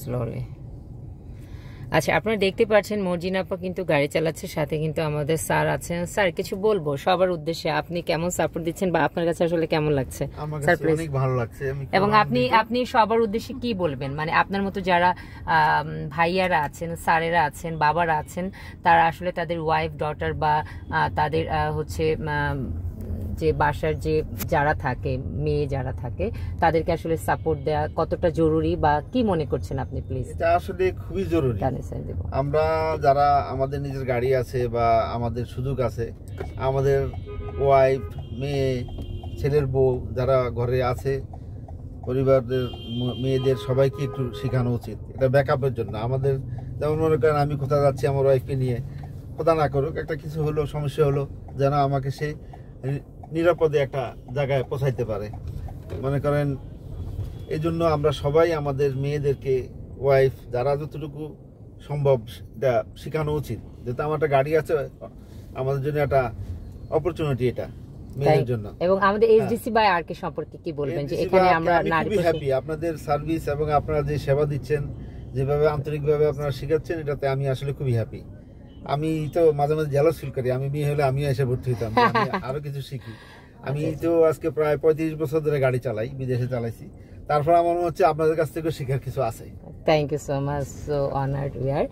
Slowly. আচ্ছা, আপনারা দেখতে পাচ্ছেন মর্জিনা আপা কিন্তু গাড়ি চালাচ্ছে, সাথে কিন্তু আমাদের স্যার আছেন। স্যার কিছু বলবো সবার উদ্দেশ্যে, আপনি কেমন সাপোর্ট দিচ্ছেন বা আপনার কাছে আসলে কেমন লাগছে? Sir please. অনেক ভালো লাগছে। এবং আপনি সবার উদ্দেশ্যে কি বলবেন, মানে আপনার মতো যারা ভাইয়ারা আছেন, স্যারেরা আছেন, বাবারা আছেন, তারা আসলে তাদের ওয়াইফ, ডটার বা তাদের হচ্ছে যে বাসার যে যারা থাকে, মেয়ে যারা থাকে, তাদেরকে আসলে সাপোর্ট দেওয়া কতটা জরুরি বা কি মনে করছেন আপনি প্লিজ? এটা আসলে খুবই জরুরি। আমরা যারা আমাদের নিজের গাড়ি আছে বা আমাদের সুযোগ আছে, আমাদের ওয়াইফ, মেয়ে, ছেলের বউ যারা ঘরে আছে, পরিবারের মেয়েদের সবাইকে একটু শেখানো উচিত। এটা ব্যাকআপের জন্য আমাদের, যেমন মনে করেন আমি কোথাও যাচ্ছি আমার ওয়াইফকে নিয়ে, খোদা না করুক একটা কিছু হলো, সমস্যা হলো, যেন আমাকে সে নিরাপদে একটা জায়গায় পৌঁছাইতে পারে। মনে করেন এই জন্য আমরা সবাই আমাদের মেয়েদেরকে, ওয়াইফ যারা যতটুকু সম্ভব এটা শেখানো উচিত, যেহেতু আমার একটা গাড়ি আছে, আমাদের জন্য একটা অপরচুনিটি এটা মেয়েদের জন্য। এবং আমাদের এইচডিসি বাই আর কে সম্পর্কে কি বলবেন, যে এখানে আমরা নারী হ্যাপি আপনাদের সার্ভিস এবং আপনারা যে সেবা দিচ্ছেন, যেভাবে আন্তরিকভাবে আপনারা শেখাচ্ছেন, এটাতে আমি আসলে খুবই হ্যাপি। আমি তো মাঝে মাঝে জেলাস ফিল করি, আমি মেয়ে হলে আমিও এসে ভর্তি হইতাম, আরো কিছু শিখি। আমি তো আজকে প্রায় 35 বছর ধরে গাড়ি চালাই, বিদেশে চালাইছি, তারপর আমার মনে হচ্ছে আপনাদের কাছ থেকে শেখার কিছু আছে। Thank you so much, so honoured we are.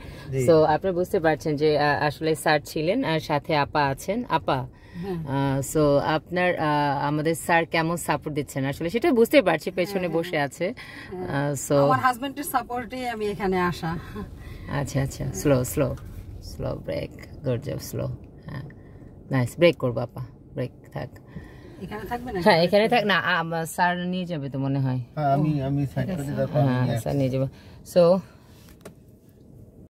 So আপনি বুঝতে পারছেন যে আসলে স্যার ছিলেন আর সাথে আপা আছেন। আপা, সো আপনার আমাদের স্যার কেমন সাপোর্ট দিচ্ছেন আসলে সেটা বুঝতে পারছি, পেছনে বসে আছে। সো আমার হাজবেন্ডের সাপোর্টে আমি এখানে আসা। আচ্ছা আচ্ছা, slow slow slow break, good job, slow. হ্যাঁ, নাইস, ব্রেক করবো আপা, ব্রেক থাক। এখানে থাকবে না? হ্যাঁ এখানে থাক না, স্যার নিয়ে যাবে তো মনে হয়। হ্যাঁ আমি সাইড করে দিতে পারবো। হ্যাঁ স্যার নিয়ে যাবে। সো